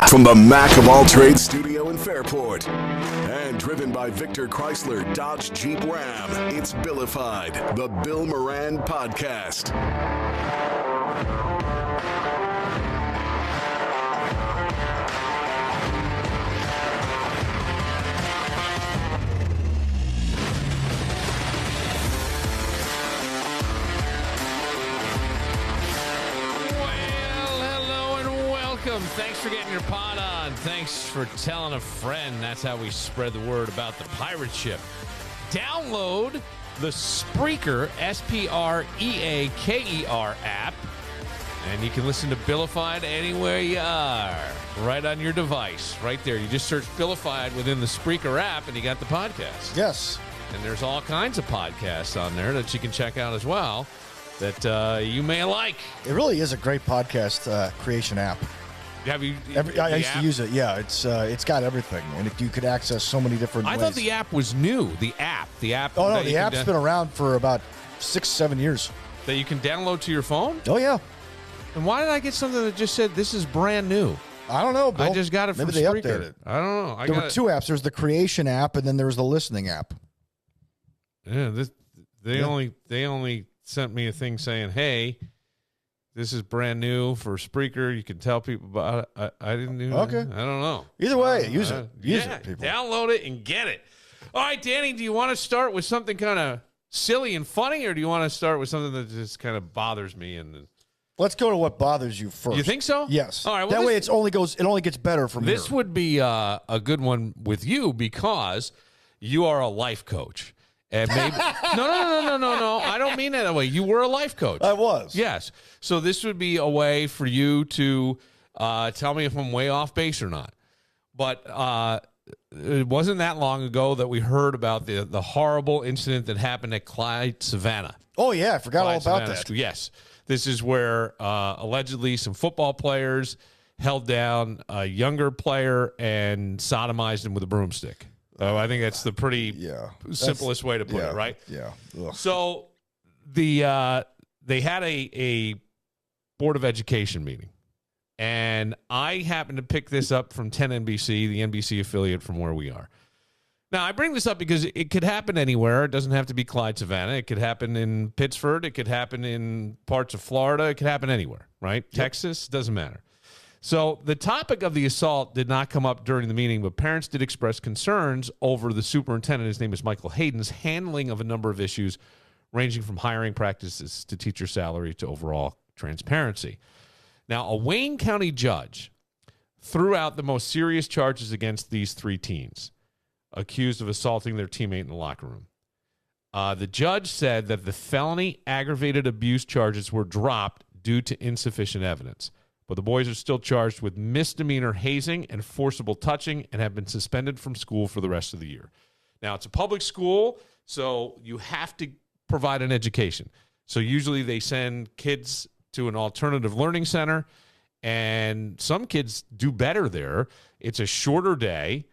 From the Mac of All Trades studio in Fairport. And driven by Victor Chrysler Dodge Jeep Ram, it's Billified, the Bill Moran Podcast. Thanks for getting your pod on. Thanks for telling a friend. That's how we spread the word about the pirate ship. Download the Spreaker, S-P-R-E-A-K-E-R app, and you can listen to Billified anywhere you are, right on your device, right there. You just search Billified within the Spreaker app, and you got the podcast. Yes. And there's all kinds of podcasts on there that you can check out as well that you may like. It really is a great podcast creation app. Have you? I used to use it. Yeah, it's got everything, and you could access so many different ways. I thought the app was new. The app. Oh no, the app's been around for about 6-7 years. That you can download to your phone. Oh yeah. And why did I get something that just said this is brand new? I don't know, Bill. I just got it from Maybe they Spreaker. updated it. I don't know. There were two apps. There's the creation app, and then there's the listening app. Yeah, they only sent me a thing saying, "Hey, this is brand new for Spreaker. You can tell people about it." I didn't do that. Okay. I don't know. Either way, use it. Use it, people. Download it and get it. All right, Danny, do you want to start with something kind of silly and funny, or do you want to start with something that just kind of bothers me? Let's go to what bothers you first. You think so? Yes. All right. Well, that way, it only gets better from this here. would be a good one with you because you are a life coach. And maybe no. I don't mean it that way. You were a life coach. I was. Yes. So this would be a way for you to tell me if I'm way off base or not. But it wasn't that long ago that we heard about the horrible incident that happened at Clyde Savannah. Oh yeah, I forgot all about that. School. Yes. This is where allegedly some football players held down a younger player and sodomized him with a broomstick. I think that's the pretty simplest way to put it, right? Yeah. Ugh. So they had a Board of Education meeting, and I happened to pick this up from 10 NBC, the NBC affiliate from where we are. Now, I bring this up because it could happen anywhere. It doesn't have to be Clyde Savannah. It could happen in Pittsford. It could happen in parts of Florida. It could happen anywhere, right? Yep. Texas, doesn't matter. So the topic of the assault did not come up during the meeting, but parents did express concerns over the superintendent, his name is Michael Hayden's, handling of a number of issues ranging from hiring practices to teacher salary to overall transparency. Now, a Wayne County judge threw out the most serious charges against these three teens accused of assaulting their teammate in the locker room. The judge said that the felony aggravated abuse charges were dropped due to insufficient evidence. But the boys are still charged with misdemeanor hazing and forcible touching and have been suspended from school for the rest of the year. Now, it's a public school, so you have to provide an education. So usually they send kids to an alternative learning center, and some kids do better there. It's a shorter day.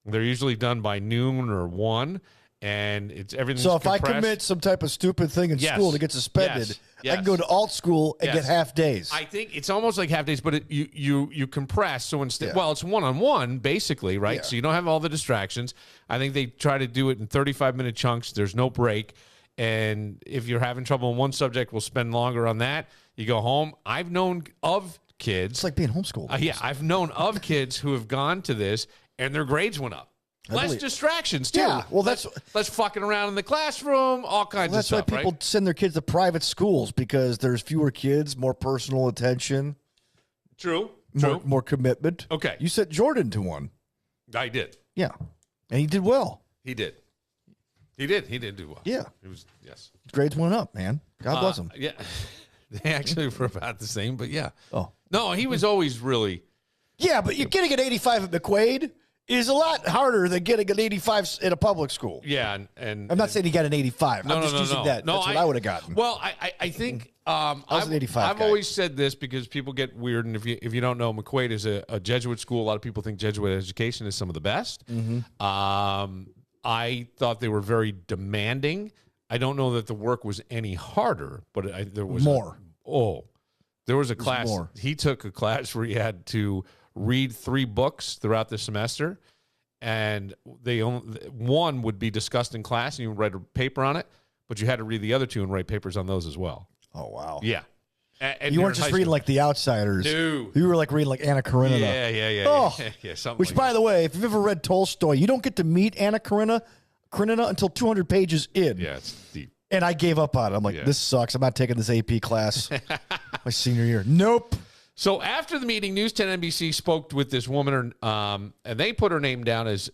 They're usually done by noon or 1. And it's everything. So if I commit some type of stupid thing in school to get suspended, I can go to alt school and get half days. I think it's almost like half days, but you compress. So instead, well, it's one-on-one basically, right? Yeah. So you don't have all the distractions. I think they try to do it in 35-minute chunks. There's no break. And if you're having trouble in one subject, we'll spend longer on that. You go home. I've known of kids. It's like being homeschooled. I've known of kids who have gone to this and their grades went up. Less distractions, too. Yeah, well, less fucking around in the classroom, all kinds of stuff, That's why people send their kids to private schools, because there's fewer kids, more personal attention. True. More commitment. Okay. You sent Jordan to one. I did. Yeah. And he did well. He did. He did do well. Yeah. Yes. Grades went up, man. God bless him. Yeah. They actually were about the same, but yeah. Oh. No, he was always really. Yeah, but you're getting an 85 at McQuaid is a lot harder than getting an 85 in a public school. Yeah, and I'm not saying he got an 85. I'm just using that. No, that's what I would have gotten. Well, I think I've always said this because people get weird, and if you don't know, McQuaid is a Jesuit school. A lot of people think Jesuit education is some of the best. Mm-hmm. I thought they were very demanding. I don't know that the work was any harder, but there was more. There was a class. He took a class where he had to read 3 books throughout the semester, and one would be discussed in class, and you would write a paper on it, but you had to read the other 2 and write papers on those as well. Oh, wow. Yeah. And you weren't just reading like The Outsiders. No. You were like reading like Anna Karenina. Yeah. Oh, yeah, something which, like by that. the way, if you've ever read Tolstoy, you don't get to meet Anna Karenina until 200 pages in. Yeah, it's deep. And I gave up on it. I'm like, this sucks. I'm not taking this AP class my senior year. Nope. So after the meeting, News 10 NBC spoke with this woman, and they put her name down as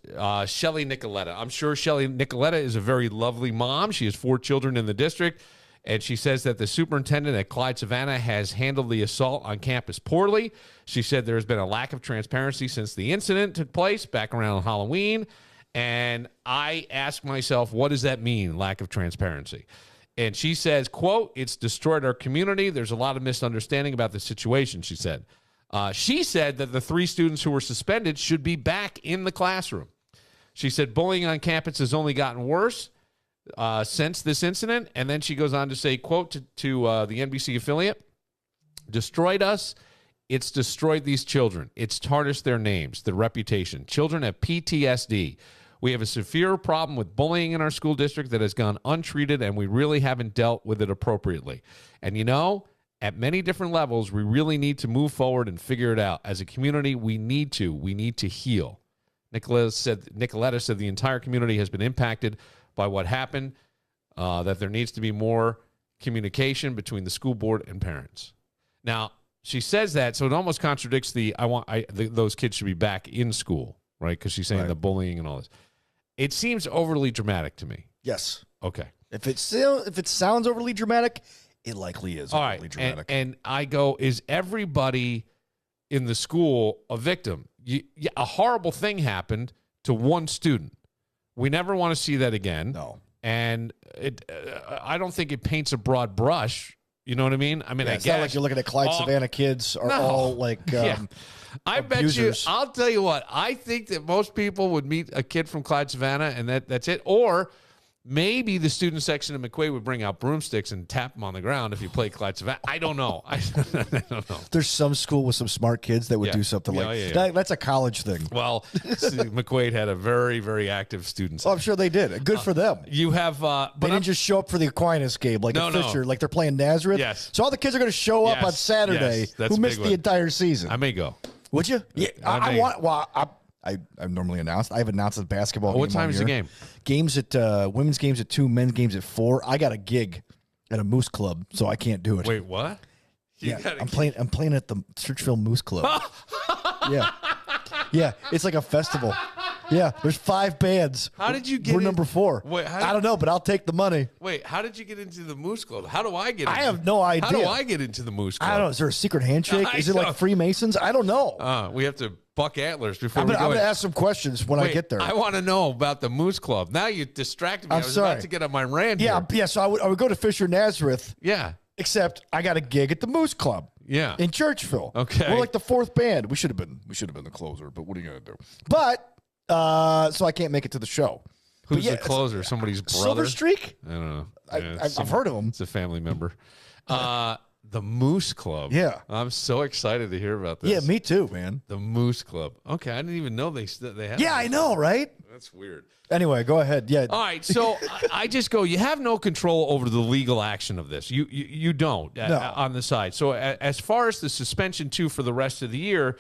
Shelly Nicoletta. I'm sure Shelly Nicoletta is a very lovely mom. She has 4 children in the district, and she says that the superintendent at Clyde Savannah has handled the assault on campus poorly. She said there has been a lack of transparency since the incident took place back around Halloween, and I ask myself, what does that mean, lack of transparency? And she says, quote, "It's destroyed our community. There's a lot of misunderstanding about the situation," she said. She said that the 3 students who were suspended should be back in the classroom. She said bullying on campus has only gotten worse since this incident. And then she goes on to say, quote, to the NBC affiliate, "Destroyed us. It's destroyed these children. It's tarnished their names, their reputation. Children have PTSD. We have a severe problem with bullying in our school district that has gone untreated, and we really haven't dealt with it appropriately. And at many different levels, we really need to move forward and figure it out. As a community, we need to heal." Nicoletta said the entire community has been impacted by what happened, that there needs to be more communication between the school board and parents. Now, she says that, so it almost contradicts those kids should be back in school, right? Because she's saying the bullying and all this. It seems overly dramatic to me. Yes. Okay. If it sounds overly dramatic, it likely is overly dramatic. And I go, is everybody in the school a victim? A horrible thing happened to one student. We never want to see that again. No. And I don't think it paints a broad brush. You know what I mean? I guess. It's not like you're looking at Clyde Savannah kids are all like I abusers. bet you, I'll tell you what, I think that most people would meet a kid from Clyde Savannah and that's it. Or maybe the student section of McQuaid would bring out broomsticks and tap them on the ground if you play Clyde Savannah. I don't know. I don't know. There's some school with some smart kids that would do something like that. That's a college thing. Well, McQuaid had a very, very active student section. Oh, I'm sure they did. Good for them. You have, they didn't just show up for the Aquinas game like a Fisher, like they're playing Nazareth. Yes. So all the kids are going to show up on Saturday who missed the entire season. I may go. Would you? Yeah. I've normally announced. I've announced the basketball. What time is the game? Games at women's games at 2, men's games at 4. I got a gig at a Moose Club, so I can't do it. Wait, what? I'm playing at the Churchville Moose Club. Yeah. It's like a festival. Yeah, there's 5 bands. How did you get? We're number 4. Wait, I don't know, but I'll take the money. Wait, how did you get into the Moose Club? How do I get? I have no idea. How do I get into the Moose Club? I don't know. Is there a secret handshake? Is it like Freemasons? I don't know. We have to buck antlers before I'm we go. I'm going to ask some questions when I get there. I want to know about the Moose Club. Now you distracted me. I was sorry. about to get on my rant. Yeah. So I would go to Fisher Nazareth. Yeah. Except I got a gig at the Moose Club. Yeah. In Churchville. Okay. We're like the 4th band. We should have been the closer, but what are you gonna do? But so I can't make it to the show. Who's the closer? Somebody's brother? Silver Streak? I don't know. I've heard of him. It's a family member. The Moose Club. Yeah. I'm so excited to hear about this. Yeah, me too, man. The Moose Club. Okay, I didn't even know they had. Yeah, I know, right? That's weird. Anyway, go ahead. Yeah. All right. So I just go. You have no control over the legal action of this. You don't on the side. So as far as the suspension too for the rest of the year,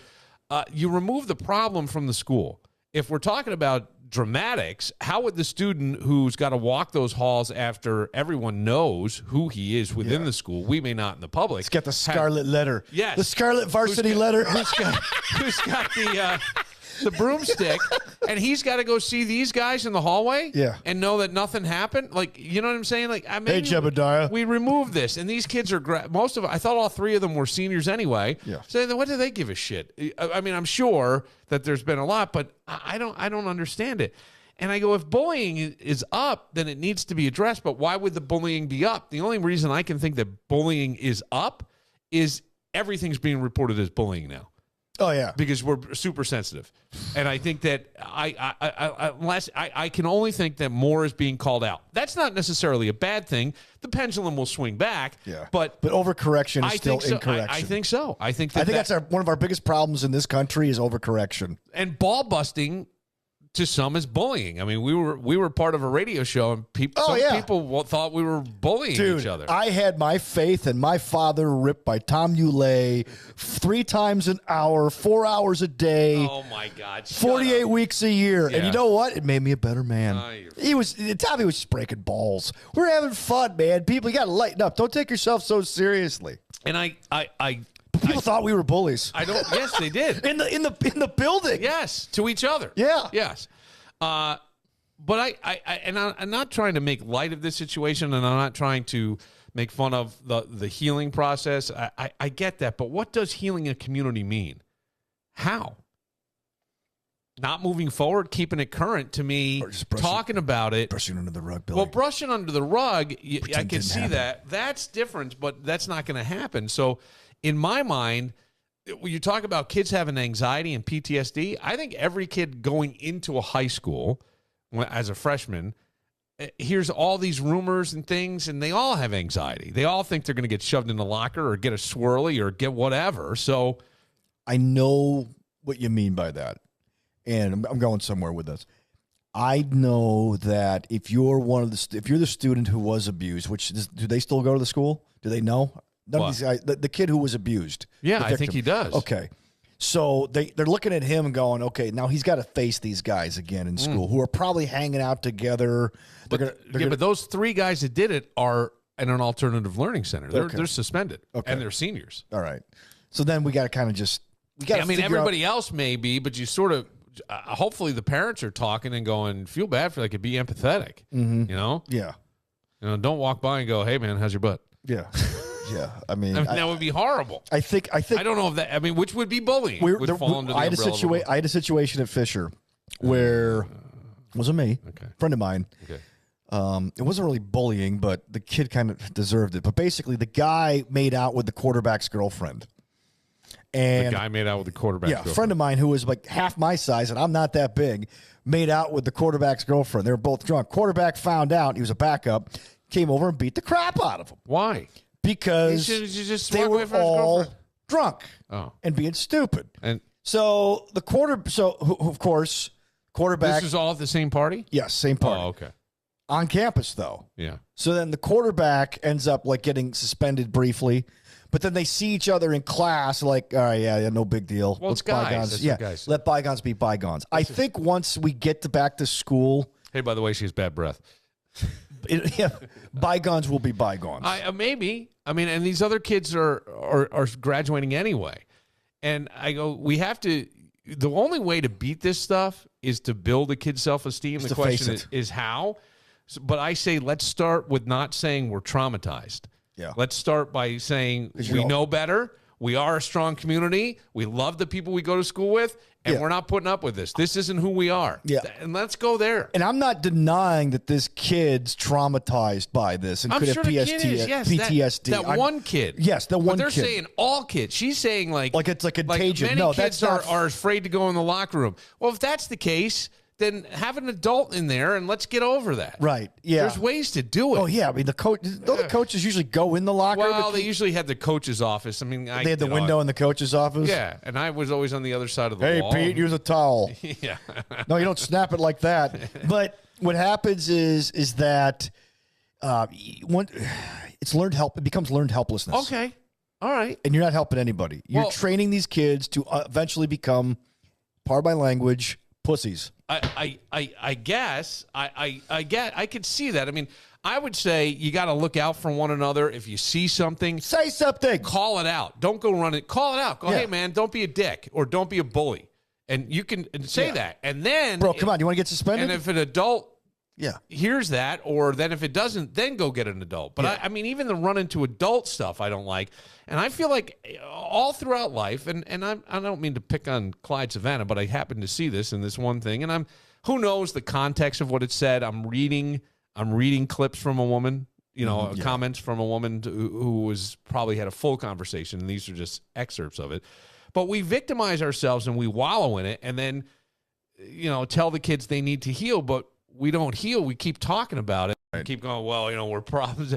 you remove the problem from the school. If we're talking about dramatics, how would the student who's got to walk those halls after everyone knows who he is within the school, we may not in the public. Let's get the scarlet letter. Yes. The scarlet varsity letter. Who's got the broomstick, and he's got to go see these guys in the hallway and know that nothing happened? Like, you know what I'm saying? Like, hey, Jebediah. We removed this, and these kids are, I thought all 3 of them were seniors anyway. Yeah. So then what do they give a shit? I mean, I'm sure that there's been a lot, but I don't understand it. And I go, if bullying is up, then it needs to be addressed, but why would the bullying be up? The only reason I can think that bullying is up is everything's being reported as bullying now. Oh, yeah. because we're super sensitive. And I think that I can only think that more is being called out. That's not necessarily a bad thing. The pendulum will swing back. Yeah. But overcorrection is still so. incorrection. I think so. I think that's one of our biggest problems in this country is overcorrection. And ball busting to some is bullying. I mean, we were part of a radio show, and people thought we were bullying each other. I had my faith and my father ripped by Tom Ulay 3 times an hour, 4 hours a day. Oh my God! 48 weeks a year, Yeah. and you know what? It made me a better man. Tommy was just breaking balls. We're having fun, man. People, you got to lighten up. Don't take yourself so seriously. And People thought we were bullies. I don't. Yes, they did. in the building. Yes, to each other. Yeah. Yes. But I'm not trying to make light of this situation, and I'm not trying to make fun of the healing process. I get that, but what does healing a community mean? How? Not moving forward, keeping it current, to me, talking about it. Brushing under the rug, Billy. Well, brushing under the rug, I can see happen. that. That's different, but that's not going to happen. So in my mind, when you talk about kids having anxiety and PTSD, I think every kid going into a high school as a freshman hears all these rumors and things, and they all have anxiety. They all think they're going to get shoved in the locker or get a swirly or get whatever. So I know what you mean by that, and I'm going somewhere with this. I know that if you're if you're the student who was abused, do they still go to the school? Do they know? None of these guys, the kid who was abused. Yeah, I think he does. Okay. So they're looking at him and going, okay, now he's got to face these guys again in school who are probably hanging out together. But those 3 guys that did it are in an alternative learning center. They're suspended, and they're seniors. All right. So then we got to kind of just everybody else may be, but you sort of hopefully the parents are talking and going, feel bad for that, could be empathetic. Mm-hmm. You know? Yeah. Don't walk by and go, hey man, how's your butt? Yeah. Yeah, I mean that would be horrible. I think I don't know if that. I mean, which would be bullying? I had a situation at Fisher where it wasn't me, friend of mine. Okay. It wasn't really bullying, but the kid kind of deserved it. But basically, the guy made out with the quarterback's girlfriend. And the guy made out with the quarterback's girlfriend. A friend of mine who was like half my size, and I'm not that big, made out with the quarterback's girlfriend. They were both drunk. Quarterback found out, he was a backup, came over and beat the crap out of him. Why? Because they were all drunk and being stupid. And so of course, quarterback. This is all at the same party? Yes, same party. Oh, okay. On campus, though. Yeah. So then the quarterback ends up like getting suspended briefly, but then they see each other in class, like, all right, yeah, no big deal. Well, it's guys. Guys. Let bygones be bygones. I think once we get back to school. Hey, by the way, she has bad breath. Bygones will be bygones. Maybe. I mean, and these other kids are graduating anyway. And I go, we have to. The only way to beat this stuff is to build a kid's self-esteem. The question is how. But I say let's start with not saying we're traumatized. Yeah. Let's start by saying we know better. We are a strong community. We love the people we go to school with, and we're not putting up with this. This isn't who we are. Yeah. And let's go there. And I'm not denying that this kid's traumatized by this and I'm could sure have the kid is. Yes, PTSD. That one kid. Yes, the one But they're kid. saying all kids. She's saying like it's like contagion. Many No, kids that's not. are afraid to go in the locker room. Well, if that's the case, then have an adult in there and let's get over that. Right. Yeah. There's ways to do it. Oh, yeah. I mean, the coaches usually go in the locker room. Well, they usually had the coach's office. I mean, they had the window in the coach's office. Yeah, and I was always on the other side of the wall. Hey, Pete, use a towel. Yeah. No, you don't snap it like that. But what happens is that it's learned help. It becomes learned helplessness. Okay. All right. And you're not helping anybody. You're training these kids to eventually become, pardon my language, pussies. I guess I could see that. I mean, I would say you got to look out for one another. If you see something, say something. Call it out. Don't go run it. Call it out. Go, hey man, don't be a dick or don't be a bully. And you can say that. And then, bro, come on, you want to get suspended? And if an adult Yeah. Here's that, or then if it doesn't, then go get an adult. But I mean, even the run into adult stuff, I don't like. And I feel like all throughout life, and I don't mean to pick on Clyde Savannah, but I happen to see this in this one thing, and who knows the context of what it said. I'm reading clips from a woman, comments from a woman who was probably had a full conversation, and these are just excerpts of it. But we victimize ourselves and we wallow in it, and then, tell the kids they need to heal, but we don't heal. We keep talking about it. Right. Keep going, well, we're problems.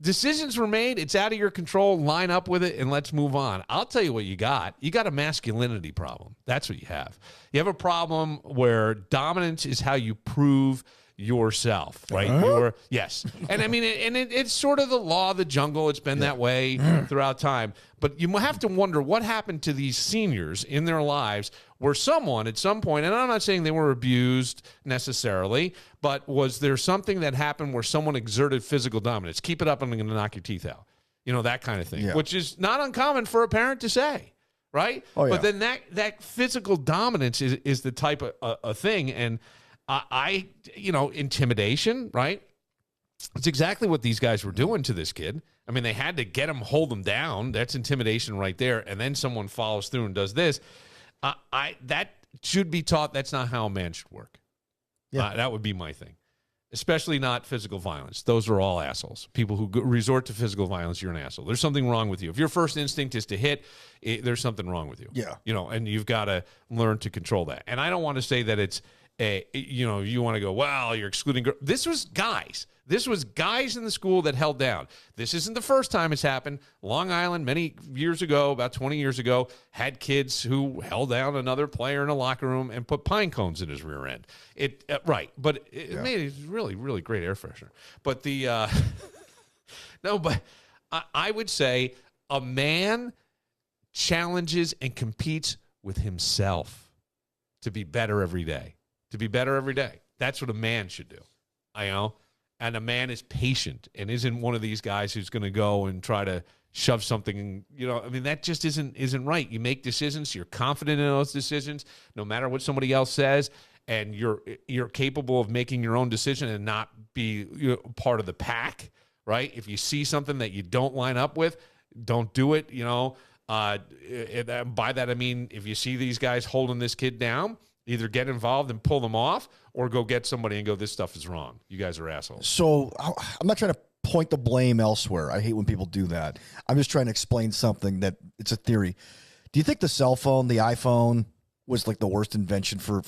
Decisions were made. It's out of your control. Line up with it, and let's move on. I'll tell you what you got. You got a masculinity problem. That's what you have. You have a problem where dominance is how you prove yourself, right? Yes. And I mean, it's sort of the law of the jungle. It's been that way throughout time. But you have to wonder what happened to these seniors in their lives where someone at some point, and I'm not saying they were abused necessarily, but was there something that happened where someone exerted physical dominance? Keep it up and I'm going to knock your teeth out. That kind of thing, which is not uncommon for a parent to say, right? Oh, yeah. But then that physical dominance is the type of thing. And intimidation, right? It's exactly what these guys were doing to this kid. I mean, they had to hold him down. That's intimidation right there. And then someone follows through and does this. That should be taught. That's not how a man should work. Yeah. That would be my thing. Especially not physical violence. Those are all assholes. People who resort to physical violence, you're an asshole. There's something wrong with you. If your first instinct is to hit, there's something wrong with you. Yeah. And you've got to learn to control that. And I don't want to say that it's you want to go, well, you're excluding girls. This was guys. This was guys in the school that held down. This isn't the first time it's happened. Long Island, many years ago, about 20 years ago, had kids who held down another player in a locker room and put pine cones in his rear end. Right. But it made it really, really great air freshener. But but I would say a man challenges and competes with himself to be better every day. That's what a man should do. And a man is patient and isn't one of these guys who's going to go and try to shove something. That just isn't right. You make decisions. You're confident in those decisions, no matter what somebody else says, and you're capable of making your own decision and not be part of the pack. Right? If you see something that you don't line up with, don't do it. By that I mean, if you see these guys holding this kid down, either get involved and pull them off or go get somebody and go, this stuff is wrong. You guys are assholes. So I'm not trying to point the blame elsewhere. I hate when people do that. I'm just trying to explain something that it's a theory. Do you think the cell phone, the iPhone, was like the worst invention for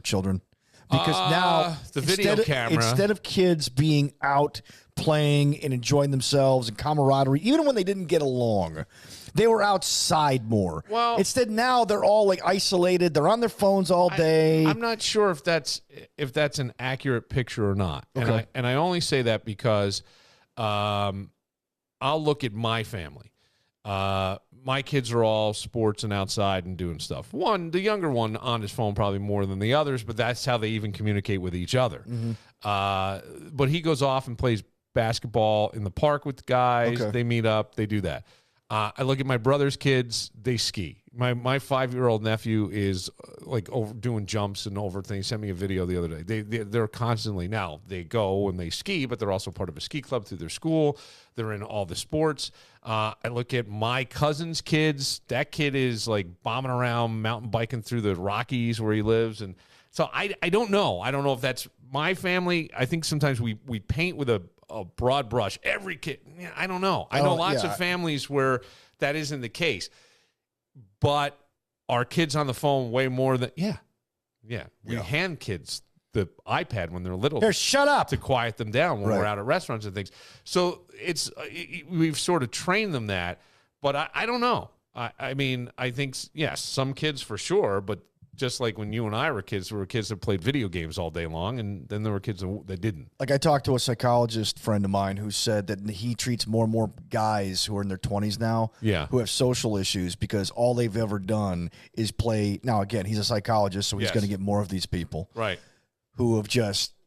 children? Because now the video camera, instead of kids being out playing and enjoying themselves and camaraderie, even when they didn't get along, they were outside more. Well, instead now they're all like isolated. They're on their phones all day. I'm not sure if that's an accurate picture or not. Okay. And I only say that because I'll look at my family. My kids are all sports and outside and doing stuff. The younger one on his phone probably more than the others, but that's how they even communicate with each other. Mm-hmm. But he goes off and plays basketball in the park with the guys. Okay. They meet up. They do that. I look at my brother's kids. They ski. My 5-year-old nephew is doing jumps and over things. He sent me a video the other day. They're constantly, now they go and they ski, but they're also part of a ski club through their school. They're in all the sports. I look at my cousin's kids. That kid is bombing around, mountain biking through the Rockies where he lives. And so I don't know. I don't know if that's my family. I think sometimes we paint with a broad brush. Every kid, I don't know. I know lots of families where that isn't the case. But are kids on the phone way more than... Yeah. We hand kids the iPad when they're little. Here, shut up. To quiet them down when we're out at restaurants and things. So we've sort of trained them that. But I don't know. I mean, I think, yes, some kids for sure, but just like when you and I were kids, there were kids that played video games all day long, and then there were kids that didn't. I talked to a psychologist friend of mine who said that he treats more and more guys who are in their 20s now who have social issues because all they've ever done is play. Now, again, he's a psychologist, so he's going to get more of these people who have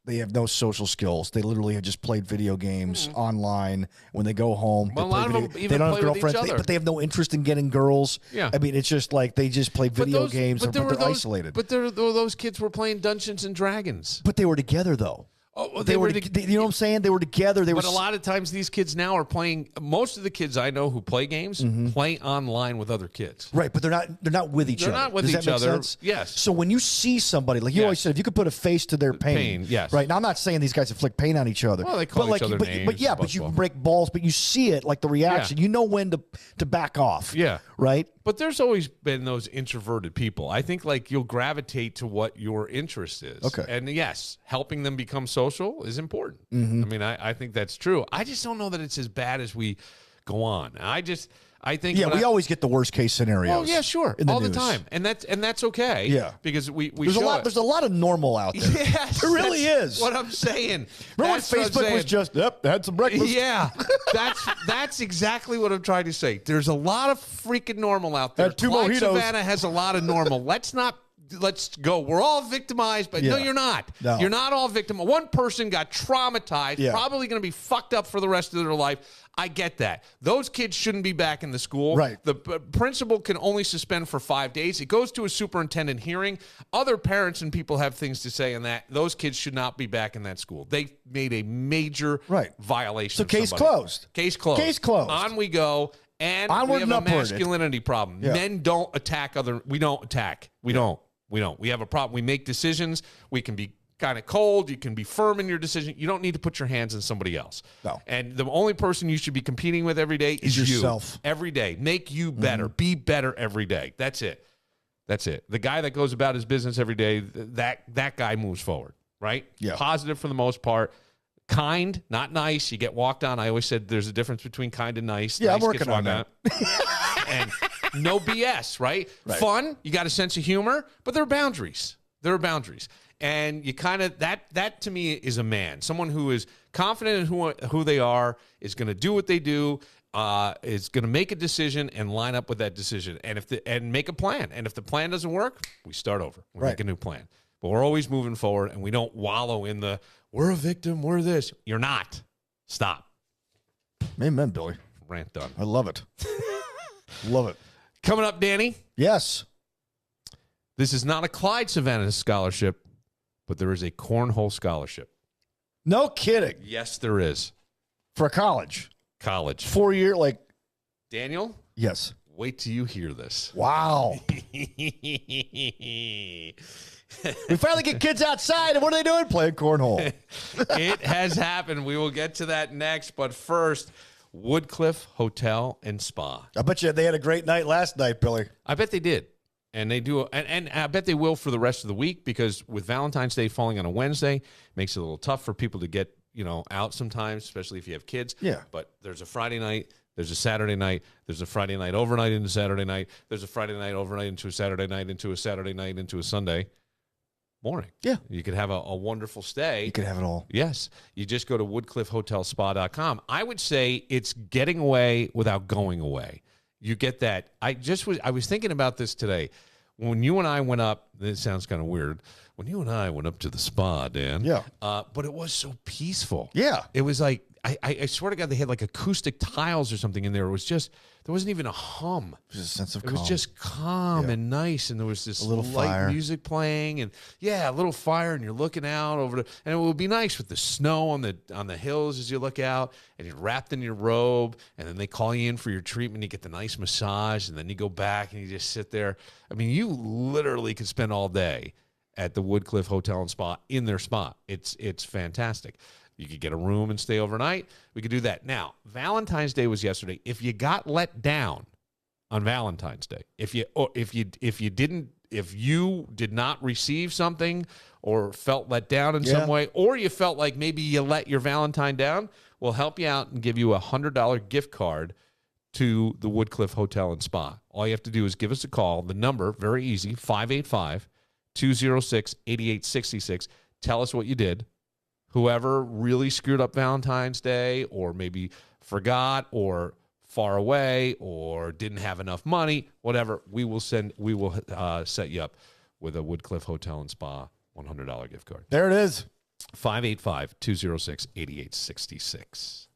they have no social skills. They literally have just played video games online. When they go home, well, a lot of them even they don't play have girlfriends, with each other. but they have no interest in getting girls. Yeah. I mean, it's just they just play video games, but they're isolated. But those kids were playing Dungeons and Dragons. But they were together, though. Oh, you know what I'm saying? They were together. But a lot of times these kids now are playing. Most of the kids I know who play games play online with other kids. Right, but they're not with each other. They're not with Does each that make other. Sense? Yes. So when you see somebody, like you always said, if you could put a face to their pain. Yes. Right. Now I'm not saying these guys inflict pain on each other. Well, they call each other names. But you can break balls, but you see it, like the reaction. You know when to back off. Yeah. Right. But there's always been those introverted people. I think like you'll gravitate to what your interest is. Okay. And yes, helping them become social is important. I mean, I think that's true. I just don't know that it's as bad as we go on. I think we always get the worst case scenarios. Oh yeah, sure, in the all news. the time, and that's okay. Yeah, because there's a lot of normal out there. Yes, there really is. What I'm saying. Remember when Facebook was just had some breakfast? Yeah, that's exactly what I'm trying to say. There's a lot of freaking normal out there. Had 2 Clyde mojitos. Savannah has a lot of normal. Let's go. We're all victimized, but no, Yeah. you're not. No. You're not all victim. One person got traumatized, Yeah. probably going to be fucked up for the rest of their life. I get that. Those kids shouldn't be back in the school. Right. The principal can only suspend for 5 days. It goes to a superintendent hearing. Other parents and people have things to say on that. Those kids should not be back in that school. They made a major violation. So of case somebody. closed. Case closed. Case closed. On we go. And Onward we have and a upward. masculinity problem. Yeah. Men don't attack other. We don't attack. We don't. We have a problem. We make decisions. We can be kind of cold. You can be firm in your decision. You don't need to put your hands in somebody else. No. And the only person you should be competing with every day is yourself. You. Every day. Make you better. Be better every day. That's it. That's it. The guy that goes about his business every day, that guy moves forward, right? Yeah. Positive for the most part. Kind, not nice. You get walked on. I always said there's a difference between kind and nice. Yeah, Nice I'm working gets on walked And no BS, right? Fun, you got a sense of humor, but there are boundaries. There are boundaries. And you kind of, that to me is a man. Someone who is confident in who they are, is going to do what they do, is going to make a decision and line up with that decision and make a plan. And if the plan doesn't work, we start over. We make a new plan. But we're always moving forward, and we don't wallow in we're a victim, we're this. You're not. Stop. Amen, Billy. Rant done. I love it. Love it. Coming up, Danny. Yes. This is not a Clyde Savannah scholarship, but there is a cornhole scholarship. No kidding. Yes, there is. For college. College. 4 year, Daniel? Yes. Wait till you hear this. Wow. We finally get kids outside, and what are they doing? Playing cornhole. It has happened. We will get to that next. But first, Woodcliff Hotel and Spa. I bet you they had a great night last night, Billy. I bet they did. And they do, and I bet they will for the rest of the week, because with Valentine's Day falling on a Wednesday, makes it a little tough for people to get, out sometimes, especially if you have kids. Yeah. But there's a Friday night, there's a Saturday night, there's a Friday night overnight into Saturday night, there's a Friday night overnight into a Saturday night, into a Saturday night, into a Sunday morning. Yeah. You could have a wonderful stay. You could have it all. Yes. You just go to woodcliffhotelspa.com. I would say it's getting away without going away. You get that. I was thinking about this today. When you and I went up, this sounds kind of weird. When you and I went up to the spa, Dan. Yeah. But it was so peaceful. Yeah. It was like, I swear to God, they had like acoustic tiles or something in there. It was just, there wasn't even a hum. Just a sense of It calm. was just calm and nice, and there was this little light fire. music playing, and a little fire, and you're looking out over and it would be nice with the snow on the hills as you look out, and you're wrapped in your robe, and then they call you in for your treatment. You get the nice massage, and then you go back and you just sit there. I mean, you literally could spend all day at the Woodcliff Hotel and Spa in their spa. It's fantastic. You could get a room and stay overnight. We could do that. Now, Valentine's Day was yesterday. If you got let down on Valentine's Day, if you did not receive something or felt let down in some way, or you felt like maybe you let your Valentine down, we'll help you out and give you a $100 gift card to the Woodcliff Hotel and Spa. All you have to do is give us a call. The number, very easy, 585-206-8866. Tell us what you did. Whoever really screwed up Valentine's Day, or maybe forgot, or far away, or didn't have enough money, whatever, we will set you up with a Woodcliff Hotel and Spa $100 gift card. There it is. 585-206-8866.